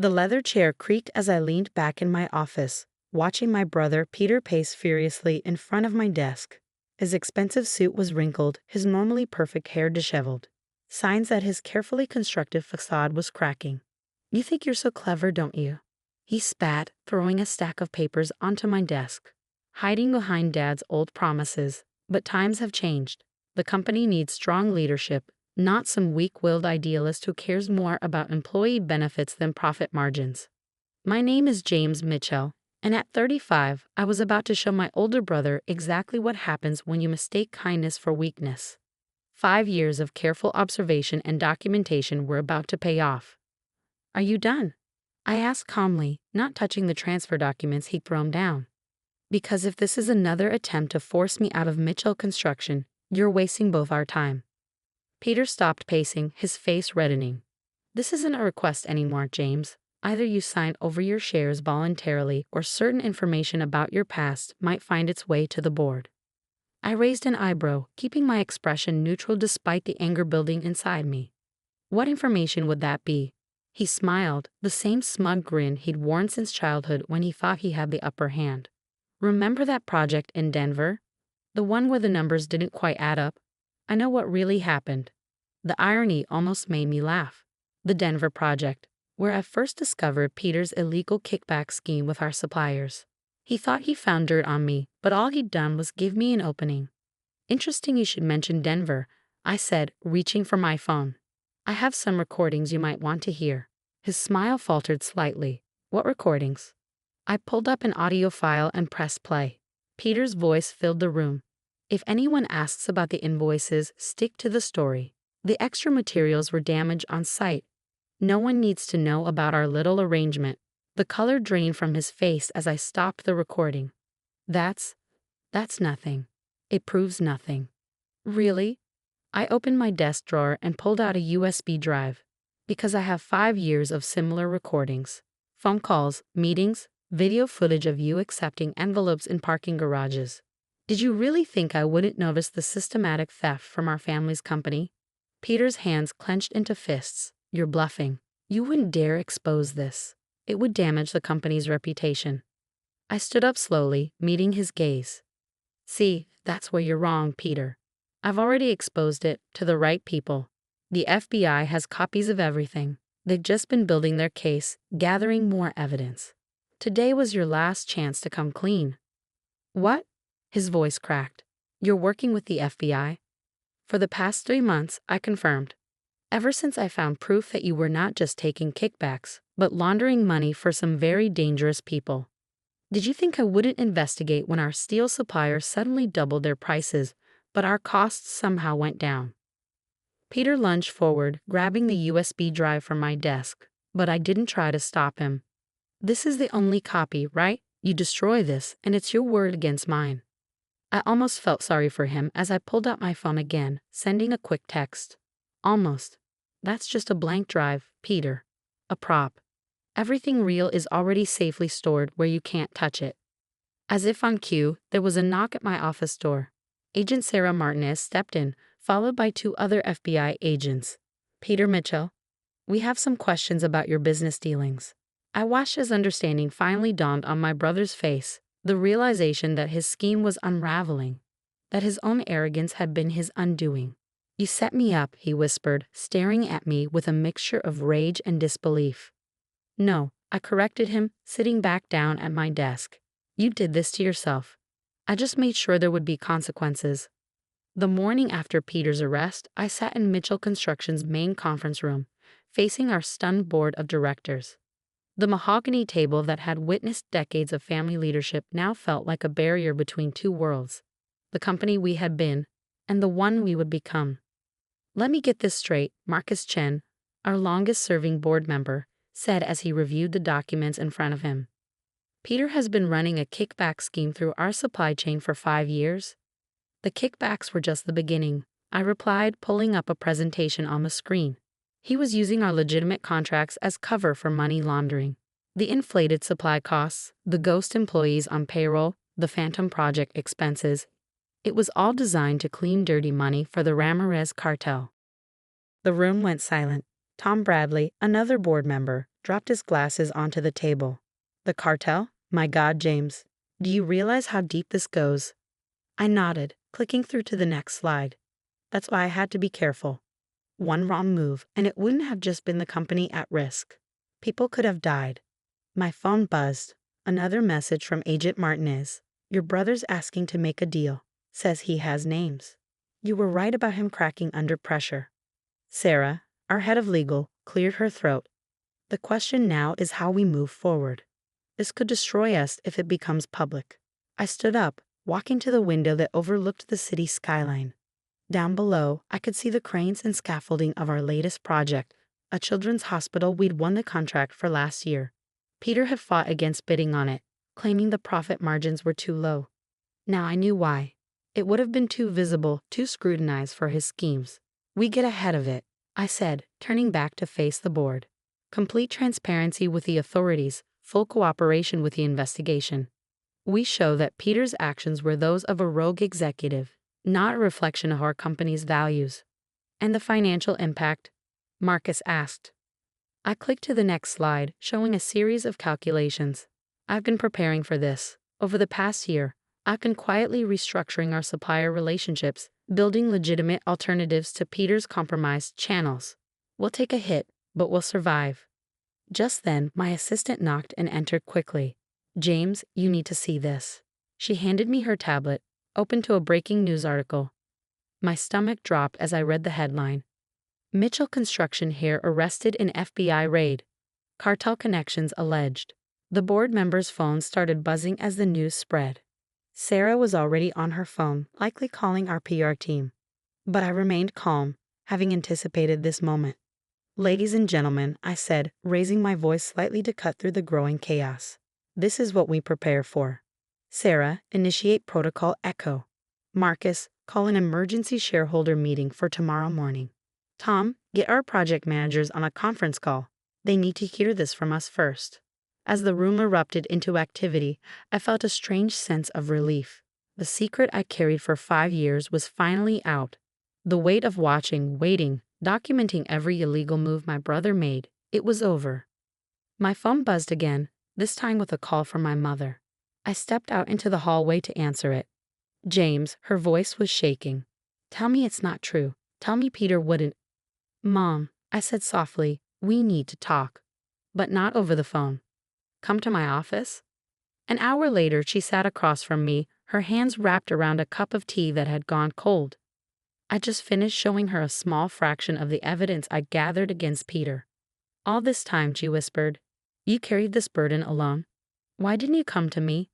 The leather chair creaked as I leaned back in my office, watching my brother Peter pace furiously in front of my desk. His expensive suit was wrinkled, his normally perfect hair disheveled. Signs that his carefully constructed facade was cracking. "You think you're so clever, don't you?" He spat, throwing a stack of papers onto my desk. "Hiding behind Dad's old promises. But times have changed. The company needs strong leadership, not some weak-willed idealist who cares more about employee benefits than profit margins." My name is James Mitchell, and at 35, I was about to show my older brother exactly what happens when you mistake kindness for weakness. 5 years of careful observation and documentation were about to pay off. "Are you done?" I asked calmly, not touching the transfer documents he'd thrown down. "Because if this is another attempt to force me out of Mitchell Construction, you're wasting both our time." Peter stopped pacing, his face reddening. "This isn't a request anymore, James. Either you sign over your shares voluntarily or certain information about your past might find its way to the board." I raised an eyebrow, keeping my expression neutral despite the anger building inside me. "What information would that be?" He smiled, the same smug grin he'd worn since childhood when he thought he had the upper hand. "Remember that project in Denver? The one where the numbers didn't quite add up? I know what really happened." The irony almost made me laugh. The Denver project, where I first discovered Peter's illegal kickback scheme with our suppliers. He thought he found dirt on me, but all he'd done was give me an opening. "Interesting you should mention Denver," I said, reaching for my phone. "I have some recordings you might want to hear." His smile faltered slightly. "What recordings?" I pulled up an audio file and pressed play. Peter's voice filled the room. "If anyone asks about the invoices, stick to the story. The extra materials were damaged on site. No one needs to know about our little arrangement." The color drained from his face as I stopped the recording. That's nothing. It proves nothing." "Really?" I opened my desk drawer and pulled out a USB drive. "Because I have 5 years of similar recordings. Phone calls, meetings, video footage of you accepting envelopes in parking garages. Did you really think I wouldn't notice the systematic theft from our family's company?" Peter's hands clenched into fists. "You're bluffing. You wouldn't dare expose this. It would damage the company's reputation." I stood up slowly, meeting his gaze. "See, that's where you're wrong, Peter. I've already exposed it to the right people. The FBI has copies of everything. They've just been building their case, gathering more evidence. Today was your last chance to come clean." "What?" His voice cracked. "You're working with the FBI?" "For the past 3 months," I confirmed. "Ever since I found proof that you were not just taking kickbacks, but laundering money for some very dangerous people. Did you think I wouldn't investigate when our steel suppliers suddenly doubled their prices, but our costs somehow went down?" Peter lunged forward, grabbing the USB drive from my desk, but I didn't try to stop him. "This is the only copy, right? You destroy this, and it's your word against mine." I almost felt sorry for him as I pulled out my phone again, sending a quick text. "Almost. That's just a blank drive, Peter. A prop. Everything real is already safely stored where you can't touch it." As if on cue, there was a knock at my office door. Agent Sarah Martinez stepped in, followed by 2 other FBI agents. "Peter Mitchell, we have some questions about your business dealings." I watched as understanding finally dawned on my brother's face, the realization that his scheme was unraveling, that his own arrogance had been his undoing. "You set me up," he whispered, staring at me with a mixture of rage and disbelief. "No," I corrected him, sitting back down at my desk. "You did this to yourself. I just made sure there would be consequences." The morning after Peter's arrest, I sat in Mitchell Construction's main conference room, facing our stunned board of directors. The mahogany table that had witnessed decades of family leadership now felt like a barrier between 2 worlds, the company we had been and the one we would become. "Let me get this straight," Marcus Chen, our longest-serving board member, said as he reviewed the documents in front of him. "Peter has been running a kickback scheme through our supply chain for 5 years?" "The kickbacks were just the beginning," I replied, pulling up a presentation on the screen. "He was using our legitimate contracts as cover for money laundering. The inflated supply costs, the ghost employees on payroll, the phantom project expenses. It was all designed to clean dirty money for the Ramirez cartel." The room went silent. Tom Bradley, another board member, dropped his glasses onto the table. The cartel? My God, James. Do you realize how deep this goes? I nodded, clicking through to the next slide. That's why I had to be careful. One wrong move, and it wouldn't have just been the company at risk. People could have died. My phone buzzed. Another message from Agent Martinez. Your brother's asking to make a deal. Says he has names. You were right about him cracking under pressure. Sarah, our head of legal, cleared her throat. The question now is how we move forward. This could destroy us if it becomes public. I stood up, walking to the window that overlooked the city skyline. Down below, I could see the cranes and scaffolding of our latest project, a children's hospital we'd won the contract for last year. Peter had fought against bidding on it, claiming the profit margins were too low. Now I knew why. It would have been too visible, too scrutinized for his schemes. We get ahead of it, I said, turning back to face the board. Complete transparency with the authorities, full cooperation with the investigation. We show that Peter's actions were those of a rogue executive, not a reflection of our company's values. And the financial impact? Marcus asked. I clicked to the next slide, showing a series of calculations. I've been preparing for this. Over the past year, I've been quietly restructuring our supplier relationships, building legitimate alternatives to Peter's compromised channels. We'll take a hit, but we'll survive. Just then, my assistant knocked and entered quickly. James, you need to see this. She handed me her tablet, open to a breaking news article. My stomach dropped as I read the headline. Mitchell Construction here arrested in FBI raid. Cartel connections alleged. The board members' phones started buzzing as the news spread. Sarah was already on her phone, likely calling our PR team. But I remained calm, having anticipated this moment. Ladies and gentlemen, I said, raising my voice slightly to cut through the growing chaos. This is what we prepare for. Sarah, initiate Protocol Echo. Marcus, call an emergency shareholder meeting for tomorrow morning. Tom, get our project managers on a conference call. They need to hear this from us first. As the room erupted into activity, I felt a strange sense of relief. The secret I carried for 5 years was finally out. The weight of watching, waiting, documenting every illegal move my brother made, it was over. My phone buzzed again, this time with a call from my mother. I stepped out into the hallway to answer it. James, her voice was shaking. Tell me it's not true. Tell me Peter wouldn't. Mom, I said softly, we need to talk. But not over the phone. Come to my office? An hour later, she sat across from me, her hands wrapped around a cup of tea that had gone cold. I just finished showing her a small fraction of the evidence I gathered against Peter. All this time, she whispered, you carried this burden alone. Why didn't you come to me?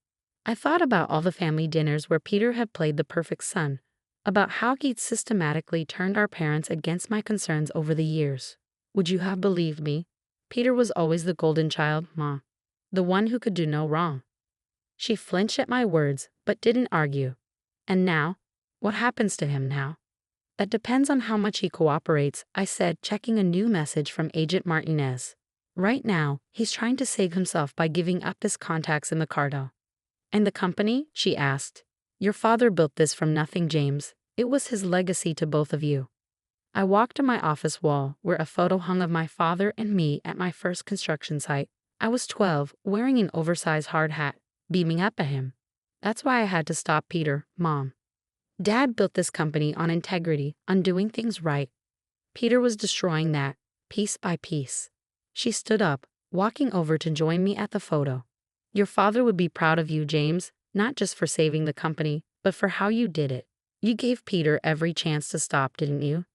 I thought about all the family dinners where Peter had played the perfect son, about how he'd systematically turned our parents against my concerns over the years. Would you have believed me? Peter was always the golden child, Ma. The one who could do no wrong. She flinched at my words, but didn't argue. And now? What happens to him now? That depends on how much he cooperates, I said, checking a new message from Agent Martinez. Right now, he's trying to save himself by giving up his contacts in the cartel. And the company? She asked. Your father built this from nothing, James. It was his legacy to both of you. I walked to my office wall, where a photo hung of my father and me at my first construction site. I was 12, wearing an oversized hard hat, beaming up at him. That's why I had to stop Peter, Mom. Dad built this company on integrity, on doing things right. Peter was destroying that, piece by piece. She stood up, walking over to join me at the photo. Your father would be proud of you, James, not just for saving the company, but for how you did it. You gave Peter every chance to stop, didn't you?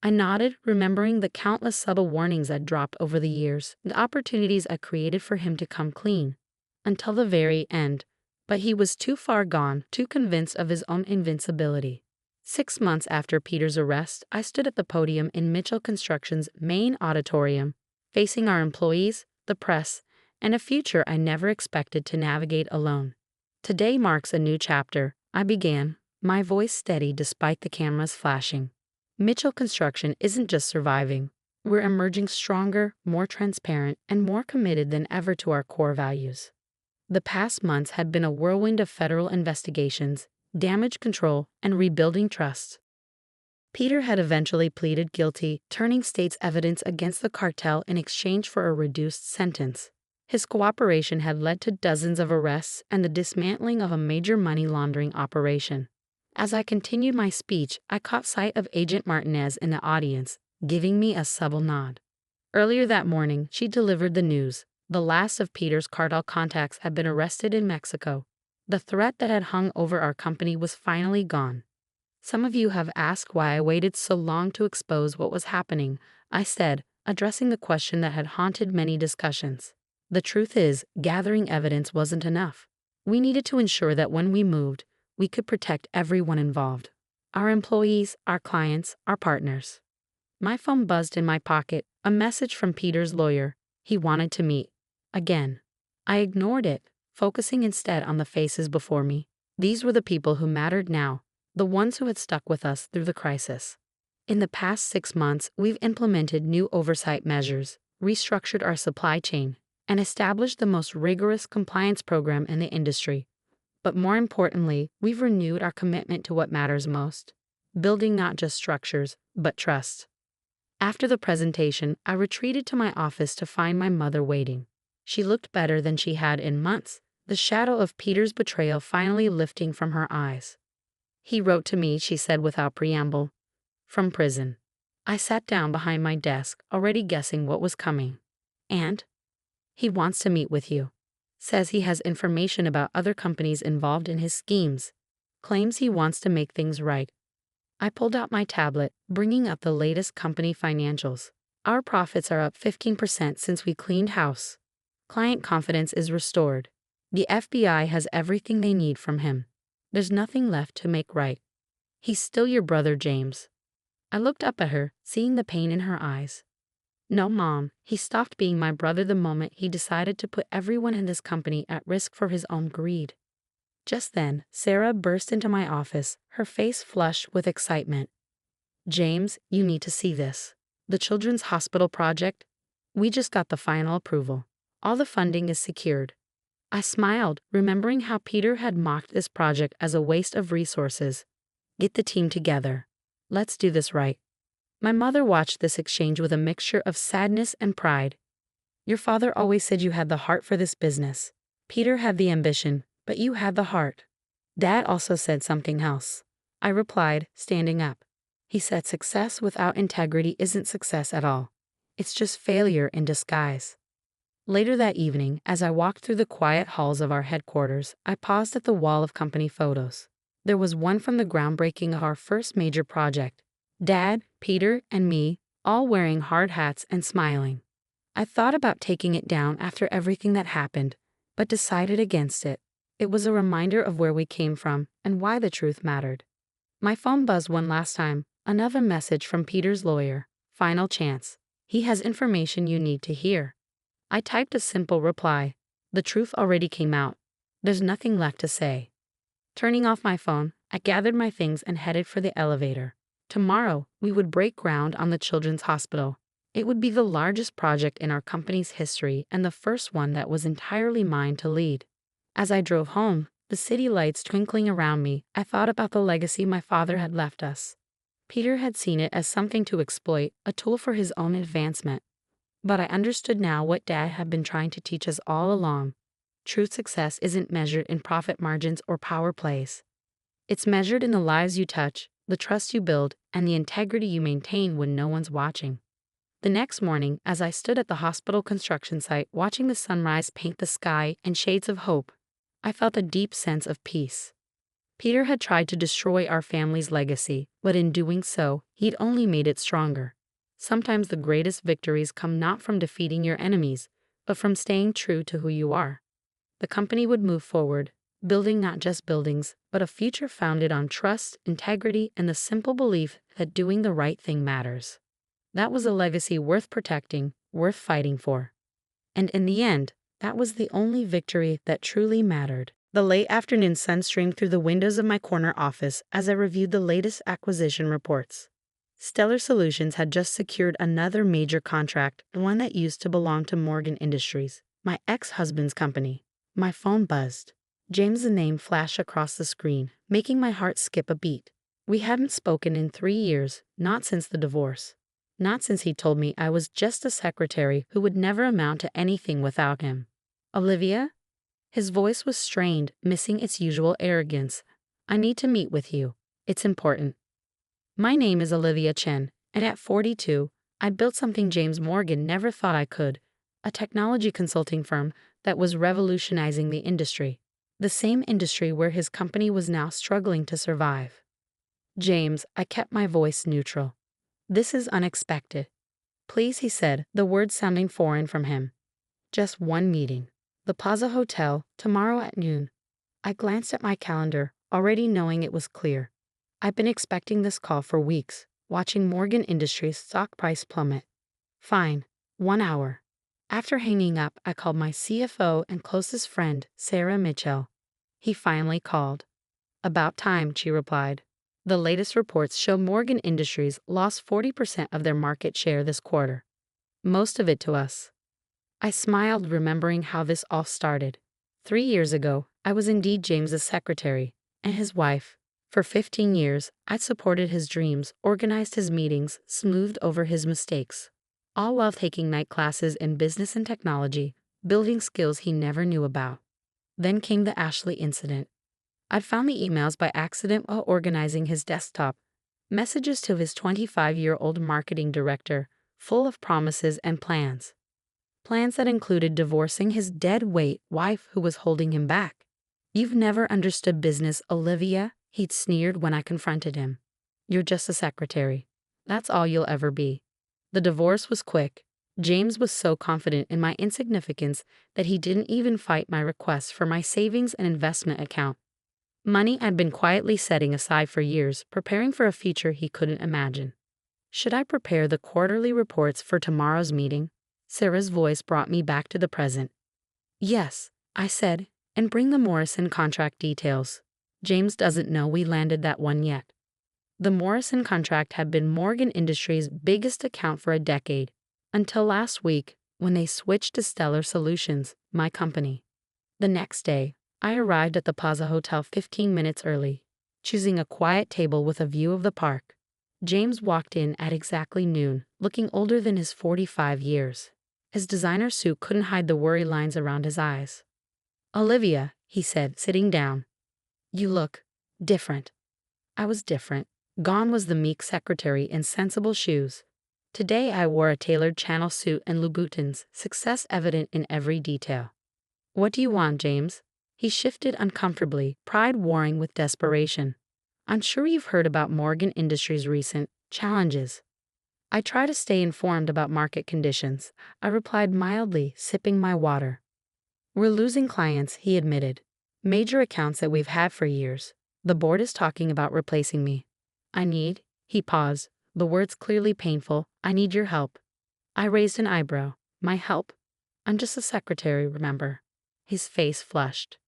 I nodded, remembering the countless subtle warnings I'd dropped over the years, the opportunities I created for him to come clean. Until the very end. But he was too far gone, too convinced of his own invincibility. 6 months after Peter's arrest, I stood at the podium in Mitchell Construction's main auditorium, facing our employees, the press, and a future I never expected to navigate alone. Today marks a new chapter, I began, my voice steady despite the cameras flashing. Mitchell Construction isn't just surviving. We're emerging stronger, more transparent, and more committed than ever to our core values. The past months had been a whirlwind of federal investigations, damage control, and rebuilding trust. Peter had eventually pleaded guilty, turning state's evidence against the cartel in exchange for a reduced sentence. His cooperation had led to dozens of arrests and the dismantling of a major money laundering operation. As I continued my speech, I caught sight of Agent Martinez in the audience, giving me a subtle nod. Earlier that morning, she delivered the news. The last of Peter's cartel contacts had been arrested in Mexico. The threat that had hung over our company was finally gone. Some of you have asked why I waited so long to expose what was happening, I said, addressing the question that had haunted many discussions. The truth is, gathering evidence wasn't enough. We needed to ensure that when we moved, we could protect everyone involved. Our employees, our clients, our partners. My phone buzzed in my pocket, a message from Peter's lawyer. He wanted to meet. Again. I ignored it, focusing instead on the faces before me. These were the people who mattered now. The ones who had stuck with us through the crisis. In the past 6 months, we've implemented new oversight measures, restructured our supply chain, and established the most rigorous compliance program in the industry. But more importantly, we've renewed our commitment to what matters most, building not just structures, but trust. After the presentation, I retreated to my office to find my mother waiting. She looked better than she had in months, the shadow of Peter's betrayal finally lifting from her eyes. He wrote to me, she said without preamble. From prison. I sat down behind my desk, already guessing what was coming. And? He wants to meet with you. Says he has information about other companies involved in his schemes. Claims he wants to make things right. I pulled out my tablet, bringing up the latest company financials. Our profits are up 15% since we cleaned house. Client confidence is restored. The FBI has everything they need from him. There's nothing left to make right. He's still your brother, James. I looked up at her, seeing the pain in her eyes. No, Mom, he stopped being my brother the moment he decided to put everyone in this company at risk for his own greed. Just then, Sarah burst into my office, her face flushed with excitement. James, you need to see this. The Children's Hospital project? We just got the final approval. All the funding is secured. I smiled, remembering how Peter had mocked this project as a waste of resources. Get the team together. Let's do this right. My mother watched this exchange with a mixture of sadness and pride. Your father always said you had the heart for this business. Peter had the ambition, but you had the heart. Dad also said something else. I replied, standing up. He said success without integrity isn't success at all. It's just failure in disguise. Later that evening, as I walked through the quiet halls of our headquarters, I paused at the wall of company photos. There was one from the groundbreaking of our first major project. Dad, Peter, and me, all wearing hard hats and smiling. I thought about taking it down after everything that happened, but decided against it. It was a reminder of where we came from and why the truth mattered. My phone buzzed one last time, another message from Peter's lawyer. Final chance. He has information you need to hear. I typed a simple reply. The truth already came out. There's nothing left to say. Turning off my phone, I gathered my things and headed for the elevator. Tomorrow, we would break ground on the Children's Hospital. It would be the largest project in our company's history and the first one that was entirely mine to lead. As I drove home, the city lights twinkling around me, I thought about the legacy my father had left us. Peter had seen it as something to exploit, a tool for his own advancement. But I understood now what Dad had been trying to teach us all along. True success isn't measured in profit margins or power plays. It's measured in the lives you touch, the trust you build, and the integrity you maintain when no one's watching. The next morning, as I stood at the hospital construction site watching the sunrise paint the sky in shades of hope, I felt a deep sense of peace. Peter had tried to destroy our family's legacy, but in doing so, he'd only made it stronger. Sometimes the greatest victories come not from defeating your enemies, but from staying true to who you are. The company would move forward, building not just buildings, but a future founded on trust, integrity, and the simple belief that doing the right thing matters. That was a legacy worth protecting, worth fighting for. And in the end, that was the only victory that truly mattered. The late afternoon sun streamed through the windows of my corner office as I reviewed the latest acquisition reports. Stellar Solutions had just secured another major contract, one that used to belong to Morgan Industries, my ex-husband's company. My phone buzzed. James' name flashed across the screen, making my heart skip a beat. We hadn't spoken in 3 years, not since the divorce. Not since he told me I was just a secretary who would never amount to anything without him. Olivia? His voice was strained, missing its usual arrogance. I need to meet with you. It's important. My name is Olivia Chen, and at 42, I built something James Morgan never thought I could, a technology consulting firm that was revolutionizing the industry, the same industry where his company was now struggling to survive. James, I kept my voice neutral. This is unexpected. Please, he said, the words sounding foreign from him. Just one meeting. The Plaza Hotel, tomorrow at noon. I glanced at my calendar, already knowing it was clear. I've been expecting this call for weeks, watching Morgan Industries' stock price plummet. Fine, 1 hour. After hanging up, I called my CFO and closest friend, Sarah Mitchell. He finally called. About time, she replied. The latest reports show Morgan Industries lost 40% of their market share this quarter. Most of it to us. I smiled, remembering how this all started. 3 years ago, I was indeed James's secretary, and his wife. For 15 years, I'd supported his dreams, organized his meetings, smoothed over his mistakes. All while taking night classes in business and technology, building skills he never knew about. Then came the Ashley incident. I'd found the emails by accident while organizing his desktop. Messages to his 25-year-old marketing director, full of promises and plans. Plans that included divorcing his dead-weight wife who was holding him back. You've never understood business, Olivia, he'd sneered when I confronted him. You're just a secretary. That's all you'll ever be. The divorce was quick. James was so confident in my insignificance that he didn't even fight my request for my savings and investment account. Money I'd been quietly setting aside for years, preparing for a future he couldn't imagine. Should I prepare the quarterly reports for tomorrow's meeting? Sarah's voice brought me back to the present. Yes, I said, and bring the Morrison contract details. James doesn't know we landed that one yet. The Morrison contract had been Morgan Industries' biggest account for a decade, until last week when they switched to Stellar Solutions, my company. The next day, I arrived at the Plaza Hotel 15 minutes early, choosing a quiet table with a view of the park. James walked in at exactly noon, looking older than his 45 years. His designer suit couldn't hide the worry lines around his eyes. Olivia, he said, sitting down. You look different. I was different. Gone was the meek secretary in sensible shoes. Today I wore a tailored Chanel suit and Louboutins, success evident in every detail. What do you want, James? He shifted uncomfortably, pride warring with desperation. I'm sure you've heard about Morgan Industries' recent challenges. I try to stay informed about market conditions, I replied mildly, sipping my water. We're losing clients, he admitted. Major accounts that we've had for years. The board is talking about replacing me. He paused, the words clearly painful, I need your help. I raised an eyebrow. My help? I'm just a secretary, remember? His face flushed.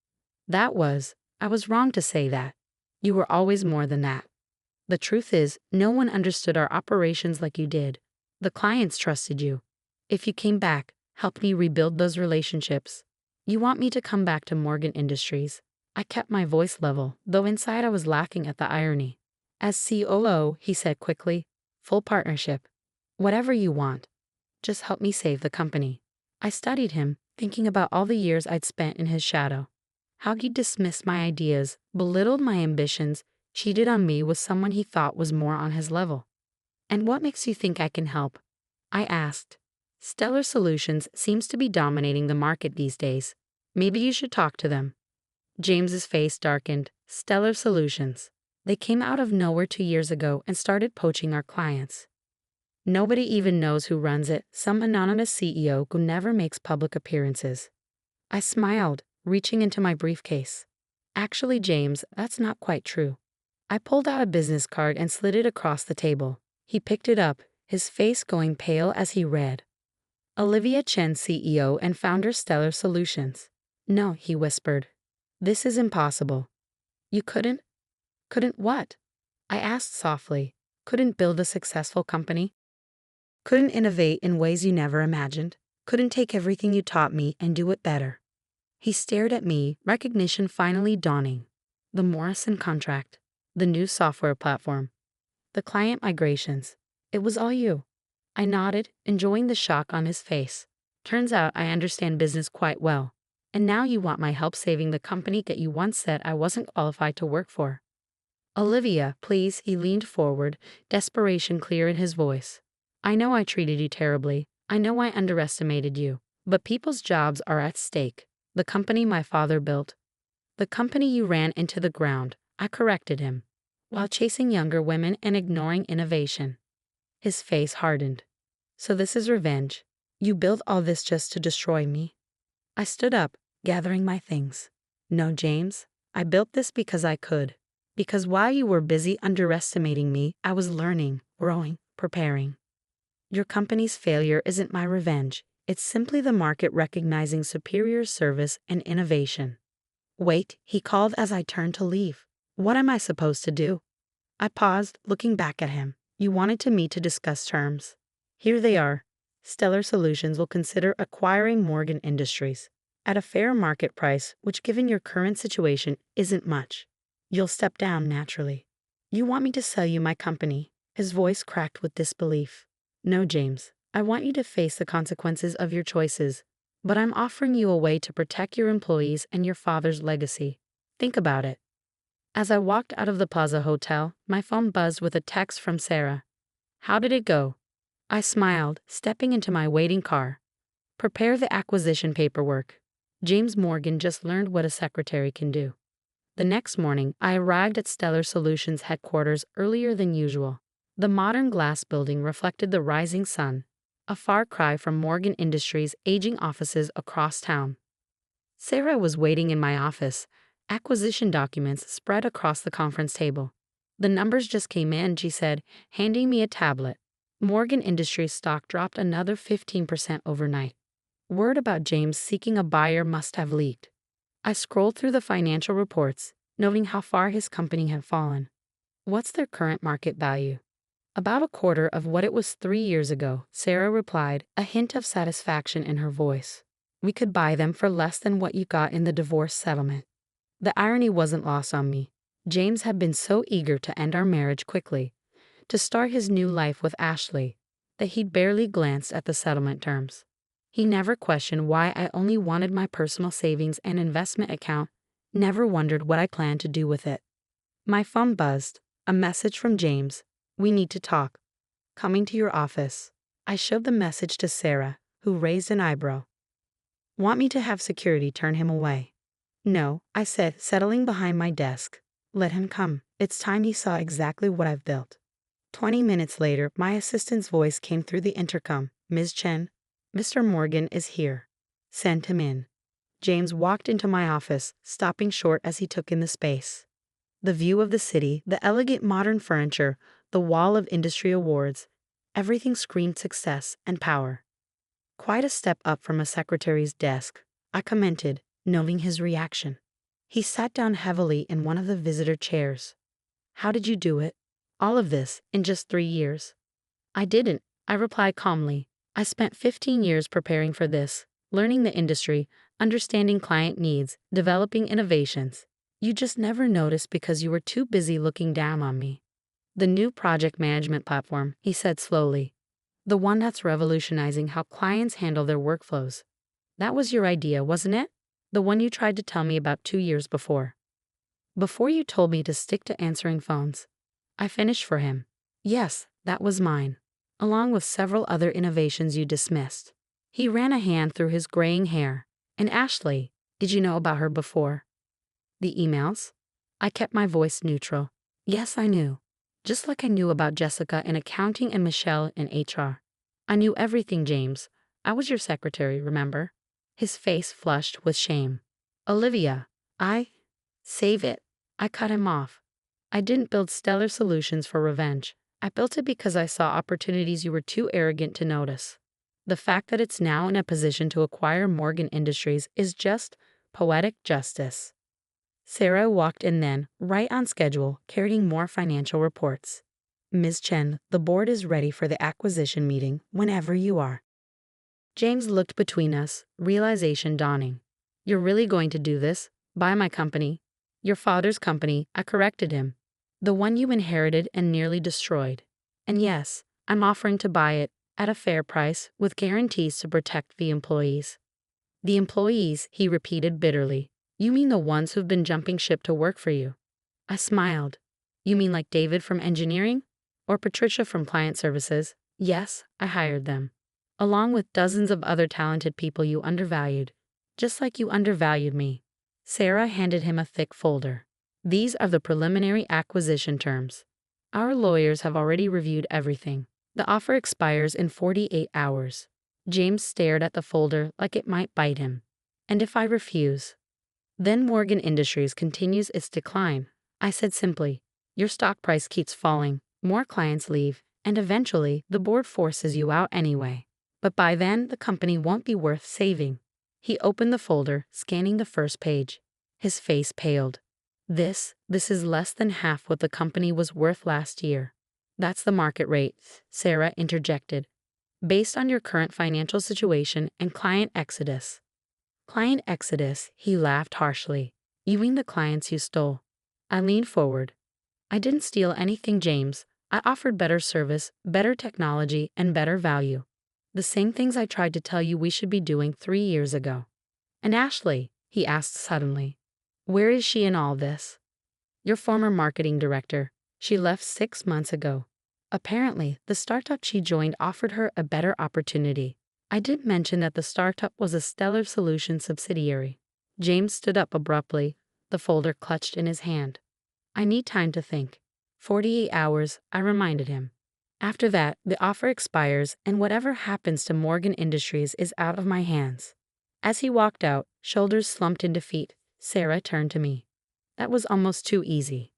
I was wrong to say that. You were always more than that. The truth is, no one understood our operations like you did. The clients trusted you. If you came back, help me rebuild those relationships. You want me to come back to Morgan Industries. I kept my voice level, though inside I was laughing at the irony. As COO, he said quickly, full partnership. Whatever you want. Just help me save the company. I studied him, thinking about all the years I'd spent in his shadow. How he dismissed my ideas, belittled my ambitions, cheated on me with someone he thought was more on his level. And what makes you think I can help? I asked. Stellar Solutions seems to be dominating the market these days. Maybe you should talk to them. James's face darkened. Stellar Solutions. They came out of nowhere 2 years ago and started poaching our clients. Nobody even knows who runs it, some anonymous CEO who never makes public appearances. I smiled, reaching into my briefcase. Actually, James, that's not quite true. I pulled out a business card and slid it across the table. He picked it up, his face going pale as he read. Olivia Chen, CEO and founder, Stellar Solutions. No, he whispered. This is impossible. You couldn't? Couldn't what? I asked softly. Couldn't build a successful company? Couldn't innovate in ways you never imagined? Couldn't take everything you taught me and do it better? He stared at me, recognition finally dawning. The Morrison contract. The new software platform. The client migrations. It was all you. I nodded, enjoying the shock on his face. Turns out I understand business quite well. And now you want my help saving the company that you once said I wasn't qualified to work for. Olivia, please, he leaned forward, desperation clear in his voice. I know I treated you terribly. I know I underestimated you. But people's jobs are at stake. The company my father built. The company you ran into the ground. I corrected him. While chasing younger women and ignoring innovation. His face hardened. So this is revenge. You built all this just to destroy me? I stood up, gathering my things. No, James. I built this because I could. Because while you were busy underestimating me, I was learning, growing, preparing. Your company's failure isn't my revenge. It's simply the market recognizing superior service and innovation. Wait, he called as I turned to leave. What am I supposed to do? I paused, looking back at him. You wanted to meet to discuss terms. Here they are. Stellar Solutions will consider acquiring Morgan Industries at a fair market price, which given your current situation isn't much. You'll step down naturally. You want me to sell you my company? His voice cracked with disbelief. No, James. I want you to face the consequences of your choices. But I'm offering you a way to protect your employees and your father's legacy. Think about it. As I walked out of the Plaza Hotel, my phone buzzed with a text from Sarah. How did it go? I smiled, stepping into my waiting car. Prepare the acquisition paperwork. James Morgan just learned what a secretary can do. The next morning, I arrived at Stellar Solutions headquarters earlier than usual. The modern glass building reflected the rising sun, a far cry from Morgan Industries' aging offices across town. Sarah was waiting in my office, acquisition documents spread across the conference table. The numbers just came in, she said, handing me a tablet. Morgan Industries stock dropped another 15% overnight. Word about James seeking a buyer must have leaked. I scrolled through the financial reports, noting how far his company had fallen. What's their current market value? About a quarter of what it was 3 years ago, Sarah replied, a hint of satisfaction in her voice. We could buy them for less than what you got in the divorce settlement. The irony wasn't lost on me. James had been so eager to end our marriage quickly, to start his new life with Ashley, that he'd barely glanced at the settlement terms. He never questioned why I only wanted my personal savings and investment account, never wondered what I planned to do with it. My phone buzzed, a message from James. We need to talk. Coming to your office. I showed the message to Sarah, who raised an eyebrow. Want me to have security turn him away? No, I said, settling behind my desk. Let him come. It's time he saw exactly what I've built. 20 minutes later, my assistant's voice came through the intercom. Ms. Chen, Mr. Morgan is here. Send him in. James walked into my office, stopping short as he took in the space. The view of the city, the elegant modern furniture, the wall of industry awards, everything screamed success and power. Quite a step up from a secretary's desk, I commented, noting his reaction. He sat down heavily in one of the visitor chairs. How did you do it? All of this, in just 3 years? I didn't, I replied calmly. I spent 15 years preparing for this, learning the industry, understanding client needs, developing innovations. You just never noticed because you were too busy looking down on me. The new project management platform, he said slowly. The one that's revolutionizing how clients handle their workflows. That was your idea, wasn't it? The one you tried to tell me about 2 years before. Before you told me to stick to answering phones. I finished for him. Yes, that was mine, along with several other innovations you dismissed. He ran a hand through his graying hair. And Ashley, did you know about her before? The emails? I kept my voice neutral. Yes, I knew. Just like I knew about Jessica in accounting and Michelle in HR. I knew everything, James. I was your secretary, remember? His face flushed with shame. Olivia, save it. I cut him off. I didn't build Stellar Solutions for revenge. I built it because I saw opportunities you were too arrogant to notice. The fact that it's now in a position to acquire Morgan Industries is just poetic justice. Sarah walked in then, right on schedule, carrying more financial reports. Ms. Chen, the board is ready for the acquisition meeting whenever you are. James looked between us, realization dawning. You're really going to do this? Buy my company? Your father's company, I corrected him. The one you inherited and nearly destroyed. And yes, I'm offering to buy it at a fair price with guarantees to protect the employees. The employees, he repeated bitterly. You mean the ones who've been jumping ship to work for you? I smiled. You mean like David from engineering? Or Patricia from client services? Yes, I hired them. Along with dozens of other talented people you undervalued. Just like you undervalued me. Sarah handed him a thick folder. These are the preliminary acquisition terms. Our lawyers have already reviewed everything. The offer expires in 48 hours. James stared at the folder like it might bite him. And if I refuse? Then Morgan Industries continues its decline. I said simply, your stock price keeps falling, more clients leave, and eventually the board forces you out anyway. But by then, the company won't be worth saving. He opened the folder, scanning the first page. His face paled. This is less than half what the company was worth last year. That's the market rate, Sarah interjected. Based on your current financial situation and client exodus. Client exodus, he laughed harshly. You mean the clients you stole? I leaned forward. I didn't steal anything, James. I offered better service, better technology, and better value. The same things I tried to tell you we should be doing 3 years ago. And Ashley, he asked suddenly. Where is she in all this? Your former marketing director. She left 6 months ago. Apparently, the startup she joined offered her a better opportunity. I didn't mention that the startup was a Stellar Solutions subsidiary. James stood up abruptly, the folder clutched in his hand. I need time to think. 48 hours, I reminded him. After that, the offer expires and whatever happens to Morgan Industries is out of my hands. As he walked out, shoulders slumped in defeat, Sarah turned to me. That was almost too easy.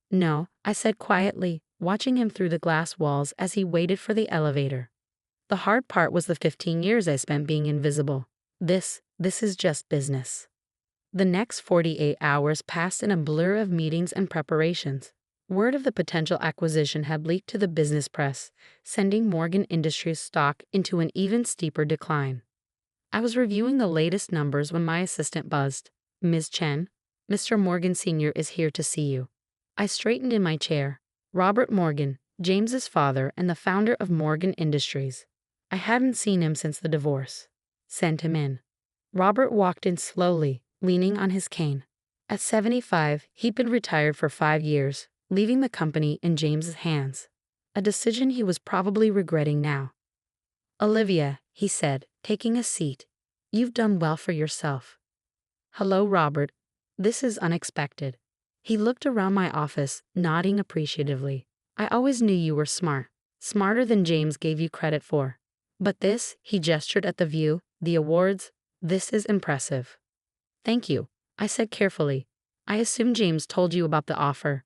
No, I said quietly, watching him through the glass walls as he waited for the elevator. The hard part was the 15 years I spent being invisible. This is just business. The next 48 hours passed in a blur of meetings and preparations. Word of the potential acquisition had leaked to the business press, sending Morgan Industries stock into an even steeper decline. I was reviewing the latest numbers when my assistant buzzed. Ms. Chen, Mr. Morgan Sr. is here to see you. I straightened in my chair. Robert Morgan, James's father and the founder of Morgan Industries. I hadn't seen him since the divorce. Send him in. Robert walked in slowly, leaning on his cane. At 75, he'd been retired for 5 years, leaving the company in James's hands. A decision he was probably regretting now. Olivia, he said, taking a seat. You've done well for yourself. Hello, Robert. This is unexpected. He looked around my office, nodding appreciatively. I always knew you were smart. Smarter than James gave you credit for. But this, he gestured at the view, the awards, this is impressive. Thank you, I said carefully. I assume James told you about the offer.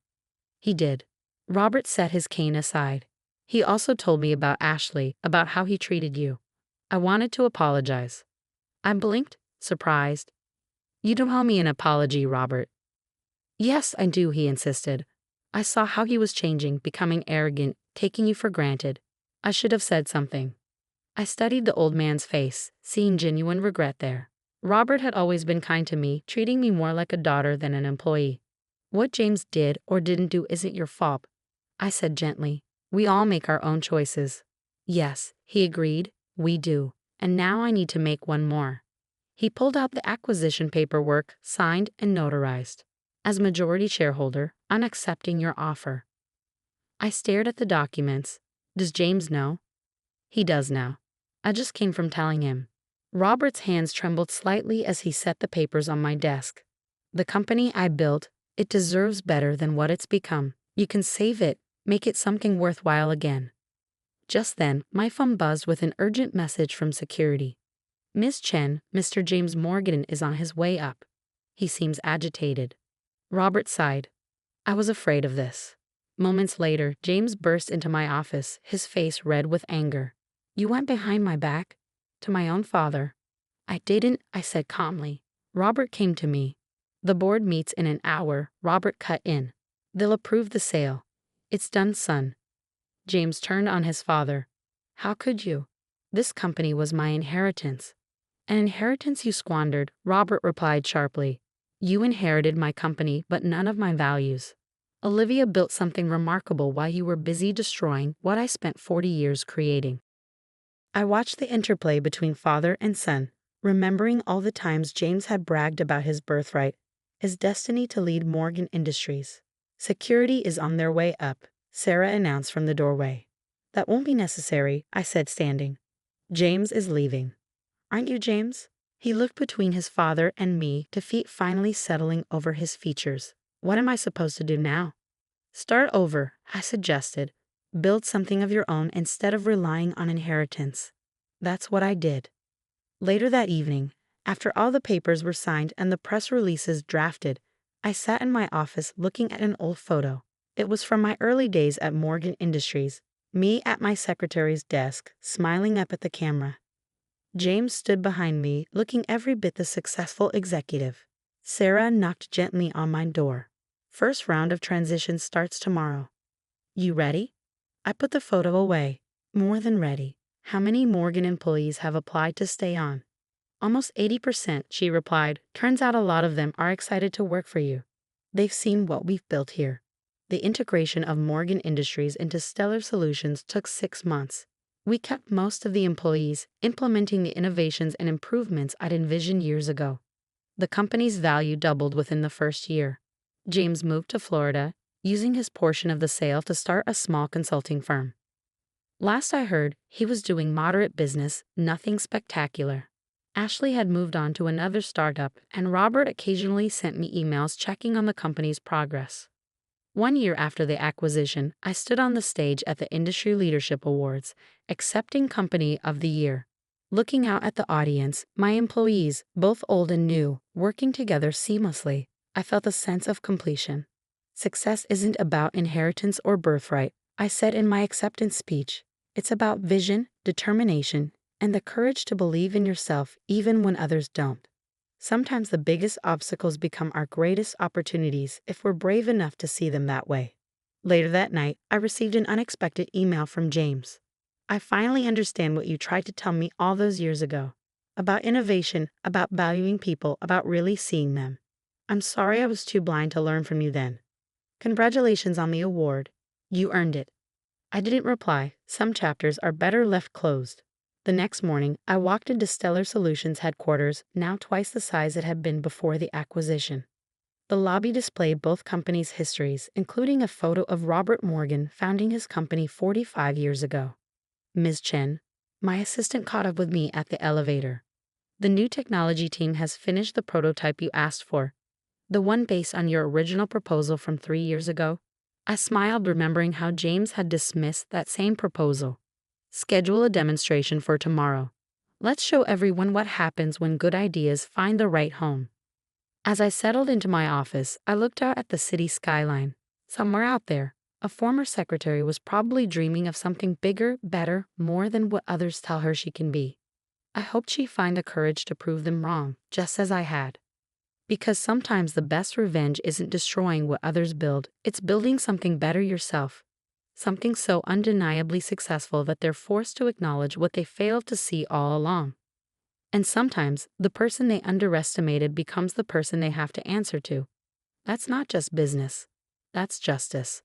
He did. Robert set his cane aside. He also told me about Ashley, about how he treated you. I wanted to apologize. I blinked, surprised. You don't owe me an apology, Robert. Yes, I do, he insisted. I saw how he was changing, becoming arrogant, taking you for granted. I should have said something. I studied the old man's face, seeing genuine regret there. Robert had always been kind to me, treating me more like a daughter than an employee. What James did or didn't do isn't your fault, I said gently. We all make our own choices. Yes, he agreed, we do. And now I need to make one more. He pulled out the acquisition paperwork, signed and notarized. As majority shareholder, I'm accepting your offer. I stared at the documents. Does James know? He does now. I just came from telling him. Robert's hands trembled slightly as he set the papers on my desk. The company I built, it deserves better than what it's become. You can save it, make it something worthwhile again. Just then, my phone buzzed with an urgent message from security. Ms. Chen, Mr. James Morgan is on his way up. He seems agitated. Robert sighed. I was afraid of this. Moments later, James burst into my office, his face red with anger. You went behind my back? To my own father. I didn't, I said calmly. Robert came to me. The board meets in an hour, Robert cut in. They'll approve the sale. It's done, son. James turned on his father. How could you? This company was my inheritance. An inheritance you squandered, Robert replied sharply. You inherited my company but none of my values. Olivia built something remarkable while you were busy destroying what I spent 40 years creating. I watched the interplay between father and son, remembering all the times James had bragged about his birthright, his destiny to lead Morgan Industries. Security is on their way up, Sarah announced from the doorway. That won't be necessary, I said, standing. James is leaving. Aren't you, James? He looked between his father and me, defeat finally settling over his features. What am I supposed to do now? Start over, I suggested. Build something of your own instead of relying on inheritance. That's what I did. Later that evening, after all the papers were signed and the press releases drafted, I sat in my office looking at an old photo. It was from my early days at Morgan Industries, me at my secretary's desk, smiling up at the camera. James stood behind me, looking every bit the successful executive. Sarah knocked gently on my door. First round of transition starts tomorrow. You ready? I put the photo away. More than ready. How many Morgan employees have applied to stay on? Almost 80%, she replied. Turns out a lot of them are excited to work for you. They've seen what we've built here. The integration of Morgan Industries into Stellar Solutions took 6 months. We kept most of the employees, implementing the innovations and improvements I'd envisioned years ago. The company's value doubled within the first year. James moved to Florida, using his portion of the sale to start a small consulting firm. Last I heard, he was doing moderate business, nothing spectacular. Ashley had moved on to another startup, and Robert occasionally sent me emails checking on the company's progress. 1 year after the acquisition, I stood on the stage at the Industry Leadership Awards, accepting Company of the Year. Looking out at the audience, my employees, both old and new, working together seamlessly, I felt a sense of completion. Success isn't about inheritance or birthright, I said in my acceptance speech. It's about vision, determination, and the courage to believe in yourself even when others don't. Sometimes the biggest obstacles become our greatest opportunities if we're brave enough to see them that way. Later that night, I received an unexpected email from James. I finally understand what you tried to tell me all those years ago. About innovation, about valuing people, about really seeing them. I'm sorry I was too blind to learn from you then. Congratulations on the award. You earned it. I didn't reply. Some chapters are better left closed. The next morning, I walked into Stellar Solutions headquarters, now twice the size it had been before the acquisition. The lobby displayed both companies' histories, including a photo of Robert Morgan founding his company 45 years ago. Ms. Chen, my assistant, caught up with me at the elevator. The new technology team has finished the prototype you asked for, the one based on your original proposal from 3 years ago. I smiled, remembering how James had dismissed that same proposal. Schedule a demonstration for tomorrow. Let's show everyone what happens when good ideas find the right home. As I settled into my office, I looked out at the city skyline. Somewhere out there, a former secretary was probably dreaming of something bigger, better, more than what others tell her she can be. I hoped she'd find the courage to prove them wrong, just as I had. Because sometimes the best revenge isn't destroying what others build, it's building something better yourself. Something so undeniably successful that they're forced to acknowledge what they failed to see all along. And sometimes, the person they underestimated becomes the person they have to answer to. That's not just business. That's justice.